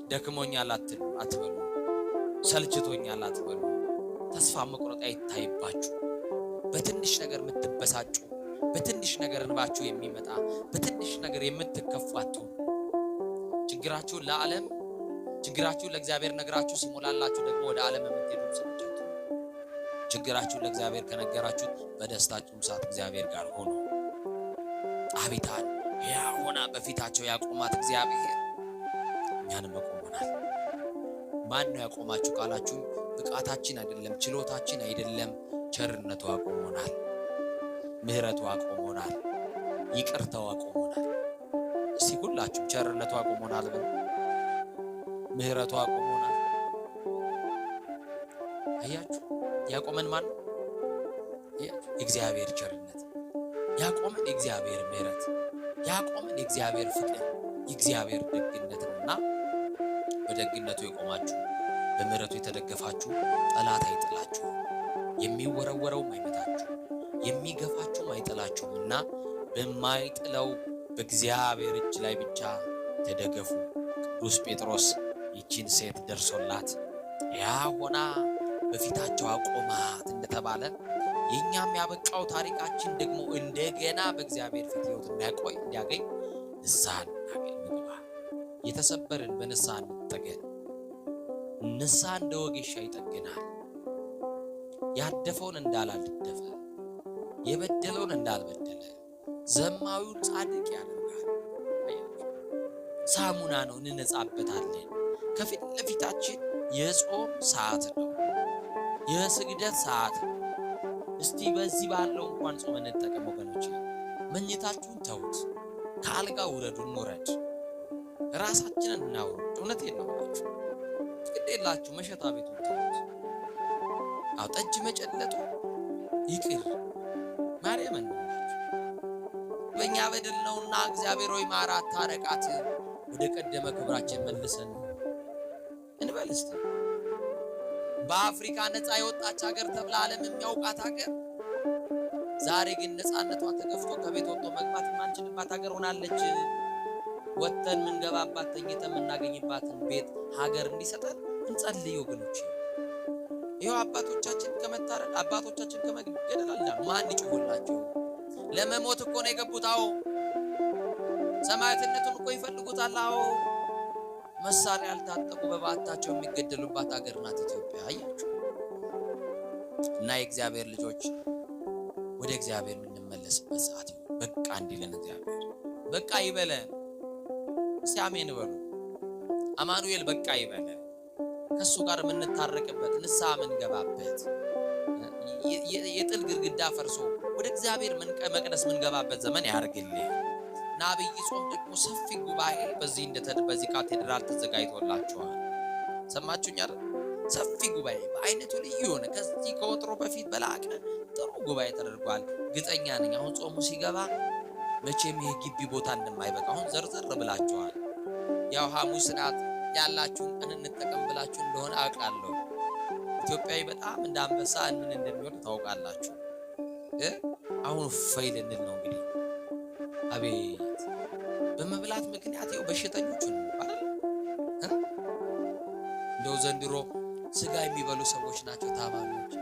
ደክሞኛል አትበሉ፣ ሰልችቶኛል አትበሉ። ተስፋ መቁረጥ አይታይባችሁ። በትንሽ ነገር የምትበሳጩ፣ በትንሽ ነገር እንባችሁ የሚመጣ፣ በትንሽ ነገር የምትከፉ አትሁኑ። ችግራችሁን ለዓለም፣ ችግራችሁን ለእግዚአብሔር ነግራችሁ ሲሞላላችሁ ደግሞ ወደ ዓለም የምትሄዱ ሰዎች አትሁኑ። ችግራችሁን ለእግዚአብሔር ከነገራችሁት በደስታችሁም ሰዓት እግዚአብሔር ጋር ሆኖ አቢታን ያሆና በፊታቸው ያቆማት እግዚአብሔር እኛንም ያቆመናል። ማን ነው ያቆማችሁ ካላችሁ ብቃታችን አይደለም፣ ችሎታችን አይደለም፣ ቸርነቱ አቆሞናል፣ ምህረቱ አቆሞናል፣ ይቅርታው አቆሞናል። እስቲ ሁላችሁ ቸርነቱ አቆሞናል በሉ፣ ምህረቱ አቆሞናል። አያችሁ ያቆመን ማን ነው? የእግዚአብሔር ቸርነት ያቆመን፣ የእግዚአብሔር ምህረት ያቆመን፣ የእግዚአብሔር ፍቅር፣ የእግዚአብሔር ደግነት ነውና በደግነቱ የቆማችሁ በምህረቱ የተደገፋችሁ ጠላት አይጥላችሁ፣ የሚወረወረውም አይመታችሁ፣ የሚገፋችሁም አይጥላችሁምና በማይጥለው በእግዚአብሔር እጅ ላይ ብቻ ተደገፉ። ቅዱስ ጴጥሮስ ይቺን ሴት ደርሶላት ያ ሆና በፊታቸው አቆማት እንደተባለ የኛም ያበቃው ታሪካችን ደግሞ እንደገና በእግዚአብሔር ፊት ሕይወት እንዲያገኝ ንስሐ እንግባ። የተሰበርን በንስሐ እንጠገን። ንስሐ እንደ ወጌሻ ይጠግናል። ያደፈውን እንዳላልደፈ፣ የበደለውን እንዳልበደለ፣ ዘማዊውን ጻድቅ ያደርጋል። ሳሙና ነው፣ እንነጻበታለን። ከፊት ለፊታችን የጾም ሰዓት ነው፣ የስግደት ሰዓት ነው። እስቲ በዚህ ባለው እንኳን ጾም እንጠቀም ወገኖች። መኝታችሁን ተውት፣ ከአልጋ ውረዱ፣ እንውረድ፣ ራሳችንን እናውረድ። እውነት የለውላችሁ ግድ የላችሁ መሸታ ቤቱን ተውት። አው ጠጅ መጨለጡ ይቅር፣ ማርያምን በእኛ በደል ነውና እግዚአብሔር ሆይ ማራት፣ ታረቃት፣ ወደ ቀደመ ክብራችን መልሰን እንበል እስቲ። በአፍሪካ ነፃ የወጣች ሀገር ተብላ ዓለም የሚያውቃት ሀገር ዛሬ ግን ነፃነቷ ተገፍቶ ከቤት ወጥቶ መግባት የማንችልባት ሀገር ሆናለች። ወጥተን ምንገባባት ተኝተን የምናገኝባትን ቤት ሀገር እንዲሰጠን እንጸልይ ወገኖች። ይኸው አባቶቻችን ከመታረድ አባቶቻችን ከመገደል አልዳኑ። ማን ይጮህላቸው? ለመሞት እኮ ነው የገቡት። አዎ ሰማዕትነቱን እኮ ይፈልጉታል። አዎ መሳሪያ ያልታጠቁ በባታቸው የሚገደሉባት ሀገር ናት ኢትዮጵያ። አያችሁ። እና የእግዚአብሔር ልጆች ወደ እግዚአብሔር የምንመለስበት ሰዓት ይሁን። በቃ እንዲለን እግዚአብሔር በቃ ይበለን። እስቲ አሜን በሉ። አማኑኤል በቃ ይበለን። ከሱ ጋር የምንታረቅበት ንስሐ የምንገባበት የጥል ግድግዳ ፈርሶ ወደ እግዚአብሔር መቅደስ የምንገባበት ዘመን ያርግልኝ። እና አብይ ጾም ደግሞ ሰፊ ጉባኤ በዚህ ካቴድራል ተዘጋጅቶላችኋል። ሰማችሁኝ አይደል? ሰፊ ጉባኤ በአይነቱ ልዩ የሆነ ከዚህ ከወትሮ በፊት በላቀ ጥሩ ጉባኤ ተደርጓል። ግጠኛ ነኝ አሁን ጾሙ ሲገባ መቼም ይሄ ግቢ ቦታ እንደማይበቃ አሁን ዘርዘር ብላችኋል። ያው ሐሙስ ናት ያላችሁን ቀን እንጠቀም ብላችሁ እንደሆነ አውቃለሁ። ኢትዮጵያዊ በጣም እንዳንበሳ ምን እንደሚወድ ታውቃላችሁ። አሁን ፈይል እንል ነው እንግዲህ። አቤት በመብላት ምክንያት ይኸው በሽተኞች ነው አይደል? እንደው ዘንድሮ ስጋ የሚበሉ ሰዎች ናቸው ታማሚዎች።